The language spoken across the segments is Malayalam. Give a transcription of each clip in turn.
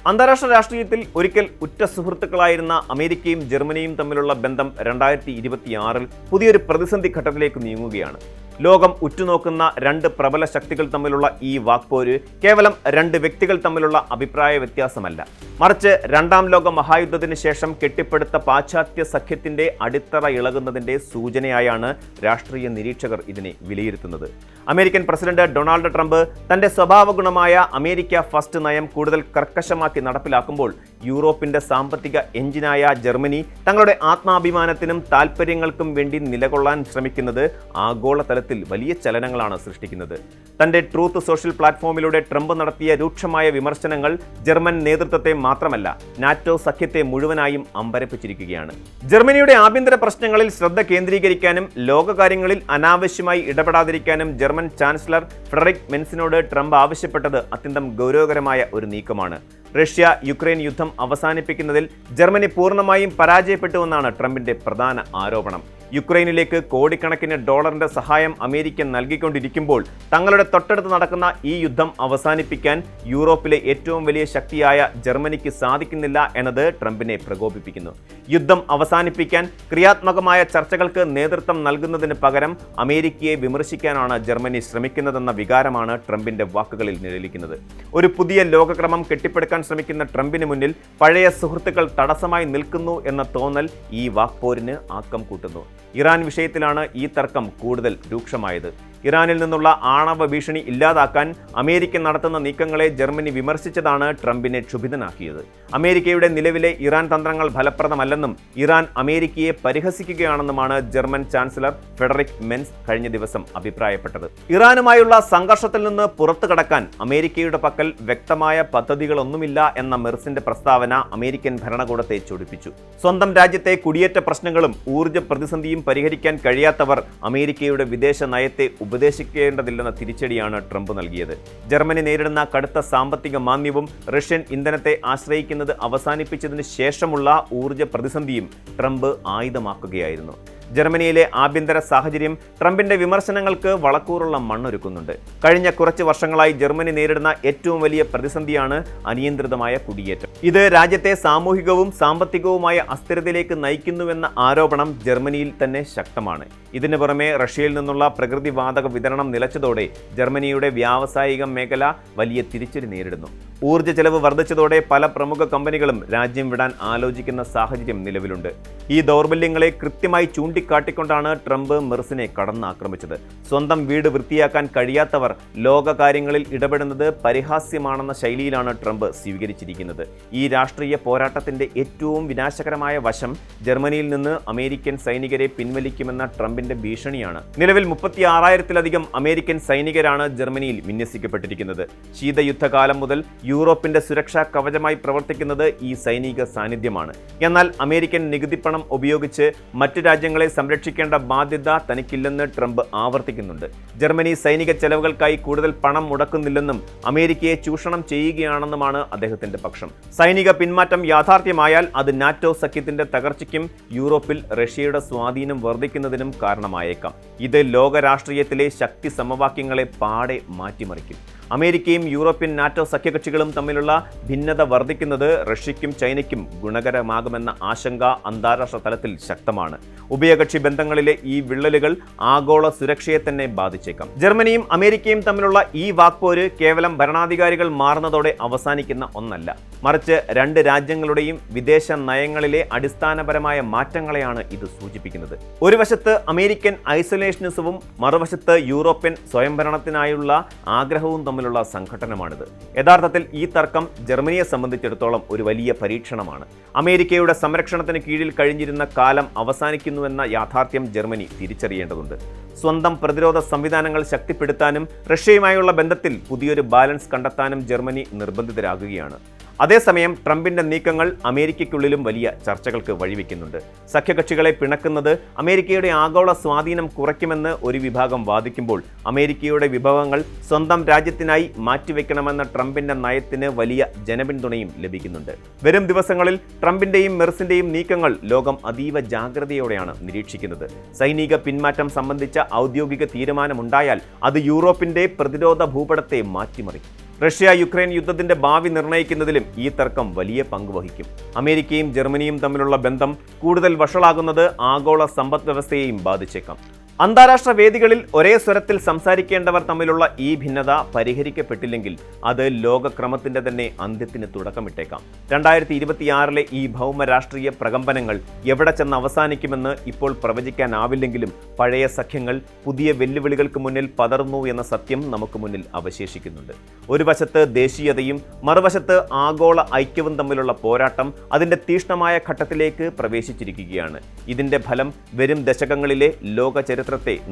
അന്താരാഷ്ട്ര രാഷ്ട്രീയത്തിൽ ഒരിക്കൽ ഉറ്റ സുഹൃത്തുക്കളായിരുന്ന അമേരിക്കയും ജർമ്മനിയും തമ്മിലുള്ള ബന്ധം 2026 പുതിയൊരു പ്രതിസന്ധി ഘട്ടത്തിലേക്ക് നീങ്ങുകയാണ്. ലോകം ഉറ്റുനോക്കുന്ന രണ്ട് പ്രബല ശക്തികൾ തമ്മിലുള്ള ഈ വാക്പോര് കേവലം രണ്ട് വ്യക്തികൾ തമ്മിലുള്ള അഭിപ്രായ വ്യത്യാസമല്ല, മറിച്ച് രണ്ടാം ലോക മഹായുദ്ധത്തിന് ശേഷം കെട്ടിപ്പടുത്ത പാശ്ചാത്യ സഖ്യത്തിന്റെ അടിത്തറ ഇളകുന്നതിന്റെ സൂചനയായാണ് രാഷ്ട്രീയ നിരീക്ഷകർ ഇതിനെ വിലയിരുത്തുന്നത്. അമേരിക്കൻ പ്രസിഡന്റ് ഡൊണാൾഡ് ട്രംപ് തന്റെ സ്വഭാവഗുണമായ അമേരിക്ക ഫസ്റ്റ് നയം കൂടുതൽ കർക്കശമാക്കി നടപ്പിലാക്കുമ്പോൾ യൂറോപ്പിന്റെ സാമ്പത്തിക എഞ്ചിനായ ജർമ്മനി തങ്ങളുടെ ആത്മാഭിമാനത്തിനും താൽപ്പര്യങ്ങൾക്കും വേണ്ടി നിലകൊള്ളാൻ ശ്രമിക്കുന്നത് ആഗോളതലത്തിൽ വലിയ ചലനങ്ങളാണ് സൃഷ്ടിക്കുന്നത്. തന്റെ ട്രൂത്ത് സോഷ്യൽ പ്ലാറ്റ്ഫോമിലൂടെ ട്രംപ് നടത്തിയ രൂക്ഷമായ വിമർശനങ്ങൾ ജർമ്മൻ നേതൃത്വത്തെ മാത്രമല്ല, നാറ്റോ സഖ്യത്തെ മുഴുവനായും അമ്പരപ്പിച്ചിരിക്കുകയാണ്. ജർമ്മനിയുടെ ആഭ്യന്തര പ്രശ്നങ്ങളിൽ ശ്രദ്ധ കേന്ദ്രീകരിക്കാനും ലോകകാര്യങ്ങളിൽ അനാവശ്യമായി ഇടപെടാതിരിക്കാനും ജർമ്മൻ ചാൻസലർ ഫ്രെഡറിക് മെൻസിനോട് ട്രംപ് ആവശ്യപ്പെട്ടത് അത്യന്തം ഗൗരവകരമായ ഒരു നീക്കമാണ്. റഷ്യ യുക്രൈൻ യുദ്ധം അവസാനിപ്പിക്കുന്നതിൽ ജർമ്മനി പൂർണ്ണമായും പരാജയപ്പെട്ടുവെന്നാണ് ട്രംപിന്റെ പ്രധാന ആരോപണം. യുക്രൈനിലേക്ക് കോടിക്കണക്കിന് ഡോളറിന്റെ സഹായം അമേരിക്ക നൽകിക്കൊണ്ടിരിക്കുമ്പോൾ തങ്ങളുടെ തൊട്ടടുത്ത് നടക്കുന്ന ഈ യുദ്ധം അവസാനിപ്പിക്കാൻ യൂറോപ്പിലെ ഏറ്റവും വലിയ ശക്തിയായ ജർമ്മനിക്ക് സാധിക്കുന്നില്ല എന്നത് ട്രംപിനെ പ്രകോപിപ്പിക്കുന്നു. യുദ്ധം അവസാനിപ്പിക്കാൻ ക്രിയാത്മകമായ ചർച്ചകൾക്ക് നേതൃത്വം നൽകുന്നതിന് പകരം അമേരിക്കയെ വിമർശിക്കാനാണ് ജർമ്മനി ശ്രമിക്കുന്നതെന്ന വികാരമാണ് ട്രംപിന്റെ വാക്കുകളിൽ നിഴലിക്കുന്നത്. ഒരു പുതിയ ലോകക്രമം കെട്ടിപ്പടുക്കാൻ ശ്രമിക്കുന്ന ട്രംപിന് മുന്നിൽ പഴയ സുഹൃത്തുക്കൾ തടസ്സമായി നിൽക്കുന്നു എന്ന തോന്നൽ ഈ വാക്പോരിന് ആക്കം കൂട്ടുന്നു. ഇറാൻ വിഷയത്തിലാണ് ഈ തർക്കം കൂടുതൽ രൂക്ഷമായത്. ഇറാനിൽ നിന്നുള്ള ആണവ ഭീഷണി ഇല്ലാതാക്കാൻ അമേരിക്ക നടത്തുന്ന നീക്കങ്ങളെ ജർമ്മനി വിമർശിച്ചതാണ് ട്രംപിനെ ക്ഷുഭിതനാക്കിയത്. അമേരിക്കയുടെ നിലവിലെ ഇറാൻ തന്ത്രങ്ങൾ ഫലപ്രദമല്ലെന്നും ഇറാൻ അമേരിക്കയെ പരിഹസിക്കുകയാണെന്നുമാണ് ജർമ്മൻ ചാൻസലർ ഫ്രെഡറിക് മെൻസ് കഴിഞ്ഞ ദിവസം അഭിപ്രായപ്പെട്ടത്. ഇറാനുമായുള്ള സംഘർഷത്തിൽ നിന്ന് പുറത്തു കടക്കാൻ അമേരിക്കയുടെ പക്കൽ വ്യക്തമായ പദ്ധതികളൊന്നുമില്ല എന്ന മെർസിന്റെ പ്രസ്താവന അമേരിക്കൻ ഭരണകൂടത്തെ ചൊടിപ്പിച്ചു. സ്വന്തം രാജ്യത്തെ കുടിയേറ്റ പ്രശ്നങ്ങളും ഊർജ്ജ പ്രതിസന്ധിയും പരിഹരിക്കാൻ കഴിയാത്തവർ അമേരിക്കയുടെ വിദേശ നയത്തെ ഉപദേശിക്കേണ്ടതില്ലെന്ന തിരിച്ചടിയാണ് ട്രംപ് നൽകിയത്. ജർമ്മനി നേരിടുന്ന കടുത്ത സാമ്പത്തിക മാന്ദ്യവും റഷ്യൻ ഇന്ധനത്തെ ആശ്രയിക്കുന്നത് അവസാനിപ്പിച്ചതിന് ശേഷമുള്ള ഊർജ്ജ പ്രതിസന്ധിയും ട്രംപ് ആയുധമാക്കുകയായിരുന്നു. ജർമ്മനിയിലെ ആഭ്യന്തര സാഹചര്യം ട്രംപിന്റെ വിമർശനങ്ങൾക്ക് വളക്കൂറുള്ള മണ്ണൊരുക്കുന്നുണ്ട്. കഴിഞ്ഞ കുറച്ച് വർഷങ്ങളായി ജർമ്മനി നേരിടുന്ന ഏറ്റവും വലിയ പ്രതിസന്ധിയാണ് അനിയന്ത്രിതമായ കുടിയേറ്റം. ഇത് രാജ്യത്തെ സാമൂഹികവും സാമ്പത്തികവുമായ അസ്ഥിരതയിലേക്ക് നയിക്കുന്നുവെന്ന ആരോപണം ജർമ്മനിയിൽ തന്നെ ശക്തമാണ്. ഇതിനു പുറമെ റഷ്യയിൽ നിന്നുള്ള പ്രകൃതിവാതക വിതരണം നിലച്ചതോടെ ജർമ്മനിയുടെ വ്യാവസായിക മേഖല വലിയ തിരിച്ചടി നേരിടുന്നു. ഊർജ്ജ ചെലവ് വർദ്ധിച്ചതോടെ പല പ്രമുഖ കമ്പനികളും രാജ്യം വിടാൻ ആലോചിക്കുന്ന സാഹചര്യം നിലവിലുണ്ട്. ഈ ദൗർബല്യങ്ങളെ കൃത്യമായി ചൂണ്ടിക്കാട്ടിക്കൊണ്ടാണ് ട്രംപ് മെർസിനെ കടന്നാക്രമിച്ചത്. സ്വന്തം വീട് വൃത്തിയാക്കാൻ കഴിയാത്തവർ ലോകകാര്യങ്ങളിൽ ഇടപെടുന്നത് പരിഹാസ്യമാണെന്ന ശൈലിയിലാണ് ട്രംപ് സ്വീകരിച്ചിരിക്കുന്നത്. ഈ രാഷ്ട്രീയ പോരാട്ടത്തിന്റെ ഏറ്റവും വിനാശകരമായ വശം ജർമ്മനിയിൽ നിന്ന് അമേരിക്കൻ സൈനികരെ പിൻവലിക്കുമെന്ന ട്രംപിന്റെ ഭീഷണിയാണ്. നിലവിൽ 36,000-ലധികം അമേരിക്കൻ സൈനികരാണ് ജർമ്മനിയിൽ വിന്യസിക്കപ്പെട്ടിരിക്കുന്നത്. ശീതയുദ്ധകാലം മുതൽ യൂറോപ്പിന്റെ സുരക്ഷാ കവചമായി പ്രവർത്തിക്കുന്നത് ഈ സൈനിക സാന്നിധ്യമാണ്. എന്നാൽ അമേരിക്കൻ നികുതിപ്പണം ഉപയോഗിച്ച് മറ്റു രാജ്യങ്ങളെ സംരക്ഷിക്കേണ്ട ബാധ്യത തനിക്കില്ലെന്ന് ട്രംപ് ആവർത്തിക്കുന്നുണ്ട്. ജർമ്മനി സൈനിക ചെലവുകൾക്കായി കൂടുതൽ പണം മുടക്കുന്നില്ലെന്നും അമേരിക്കയെ ചൂഷണം ചെയ്യുകയാണെന്നുമാണ് അദ്ദേഹത്തിന്റെ പക്ഷം. സൈനിക പിന്മാറ്റം യാഥാർത്ഥ്യമായാൽ അത് നാറ്റോ സഖ്യത്തിന്റെ തകർച്ചയ്ക്കും യൂറോപ്പിൽ റഷ്യയുടെ സ്വാധീനം വർദ്ധിക്കുന്നതിനും കാരണമായേക്കാം. ഇത് ലോക രാഷ്ട്രീയത്തിലെ ശക്തി സമവാക്യങ്ങളെ പാടെ മാറ്റിമറിക്കും. അമേരിക്കയും യൂറോപ്യൻ നാറ്റോ സഖ്യകക്ഷികളും തമ്മിലുള്ള ഭിന്നത വർദ്ധിക്കുന്നത് റഷ്യയ്ക്കും ചൈനയ്ക്കും ഗുണകരമാകുമെന്ന ആശങ്ക അന്താരാഷ്ട്ര തലത്തിൽ ശക്തമാണ്. ഉഭയകക്ഷി ബന്ധങ്ങളിലെ ഈ വിള്ളലുകൾ ആഗോള സുരക്ഷയെ തന്നെ ബാധിച്ചേക്കാം. ജർമ്മനിയും അമേരിക്കയും തമ്മിലുള്ള ഈ വാക്പോര് കേവലം ഭരണാധികാരികൾ മാറുന്നതോടെ അവസാനിക്കുന്ന ഒന്നല്ല, മറിച്ച് രണ്ട് രാജ്യങ്ങളുടെയും വിദേശ നയങ്ങളിലെ അടിസ്ഥാനപരമായ മാറ്റങ്ങളെയാണ് ഇത് സൂചിപ്പിക്കുന്നത്. ഒരു വശത്ത് അമേരിക്കൻ ഐസൊലേഷനിസവും മറുവശത്ത് യൂറോപ്യൻ സ്വയംഭരണത്തിനായുള്ള ആഗ്രഹവും തമ്മിലുള്ള സംഘട്ടനമാണിത്. യഥാർത്ഥത്തിൽ ഈ തർക്കം ജർമ്മനിയെ സംബന്ധിച്ചിടത്തോളം ഒരു വലിയ പരീക്ഷണമാണ്. അമേരിക്കയുടെ സംരക്ഷണത്തിന് കീഴിൽ കഴിഞ്ഞിരുന്ന കാലം അവസാനിക്കുന്നുവെന്ന യാഥാർത്ഥ്യം ജർമ്മനി തിരിച്ചറിയേണ്ടതുണ്ട്. സ്വന്തം പ്രതിരോധ സംവിധാനങ്ങൾ ശക്തിപ്പെടുത്താനും റഷ്യയുമായുള്ള ബന്ധത്തിൽ പുതിയൊരു ബാലൻസ് കണ്ടെത്താനും ജർമ്മനി നിർബന്ധിതരാകുകയാണ്. അതേസമയം ട്രംപിന്റെ നീക്കങ്ങൾ അമേരിക്കയ്ക്കുള്ളിലും വലിയ ചർച്ചകൾക്ക് വഴിവെക്കുന്നുണ്ട്. സഖ്യകക്ഷികളെ പിണക്കുന്നത് അമേരിക്കയുടെ ആഗോള സ്വാധീനം കുറയ്ക്കുമെന്ന് ഒരു വിഭാഗം വാദിക്കുമ്പോൾ അമേരിക്കയുടെ വിഭവങ്ങൾ സ്വന്തം രാജ്യത്തിനായി മാറ്റിവെക്കണമെന്ന ട്രംപിന്റെ നയത്തിന് വലിയ ജനപിന്തുണയും ലഭിക്കുന്നുണ്ട്. വരും ദിവസങ്ങളിൽ ട്രംപിന്റെയും മെർസിന്റെയും നീക്കങ്ങൾ ലോകം അതീവ ജാഗ്രതയോടെയാണ് നിരീക്ഷിക്കുന്നത്. സൈനിക പിന്മാറ്റം സംബന്ധിച്ച ഔദ്യോഗിക തീരുമാനമുണ്ടായാൽ അത് യൂറോപ്പിന്റെ പ്രതിരോധ ഭൂപടത്തെ മാറ്റിമറിക്കും. റഷ്യ യുക്രൈൻ യുദ്ധത്തിന്റെ ഭാവി നിർണ്ണയിക്കുന്നതിലും ഈ തർക്കം വലിയ പങ്ക് വഹിക്കും. അമേരിക്കയും ജർമ്മനിയും തമ്മിലുള്ള ബന്ധം കൂടുതൽ വഷളാകുന്നത് ആഗോള സമ്പദ് വ്യവസ്ഥയെയും ബാധിച്ചേക്കാം. അന്താരാഷ്ട്ര വേദികളിൽ ഒരേ സ്വരത്തിൽ സംസാരിക്കേണ്ടവർ തമ്മിലുള്ള ഈ ഭിന്നത പരിഹരിക്കപ്പെട്ടില്ലെങ്കിൽ അത് ലോകക്രമത്തിന്റെ തന്നെ അന്ത്യത്തിന് തുടക്കമിട്ടേക്കാം. 2026 ഈ ഭൗമ രാഷ്ട്രീയ പ്രകമ്പനങ്ങൾ എവിടെ ചെന്ന് അവസാനിക്കുമെന്ന് ഇപ്പോൾ പ്രവചിക്കാനാവില്ലെങ്കിലും പഴയ സഖ്യങ്ങൾ പുതിയ വെല്ലുവിളികൾക്ക് മുന്നിൽ പതറുന്നു എന്ന സത്യം നമുക്ക് മുന്നിൽ അവശേഷിക്കുന്നുണ്ട്. ഒരു വശത്ത് ദേശീയതയും മറുവശത്ത് ആഗോള ഐക്യവും തമ്മിലുള്ള പോരാട്ടം അതിന്റെ തീക്ഷ്ണമായ ഘട്ടത്തിലേക്ക് പ്രവേശിച്ചിരിക്കുകയാണ്. ഇതിന്റെ ഫലം വരും ദശകങ്ങളിലെ ലോക ചരിത്രത്തെ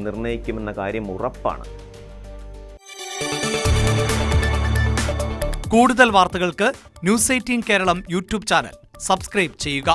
നിർണ്ണയിക്കുമെന്ന കാര്യം ഉറപ്പാണ്. കൂടുതൽ വാർത്തകൾക്ക് news 18 Keralam YouTube channel subscribe ചെയ്യുക.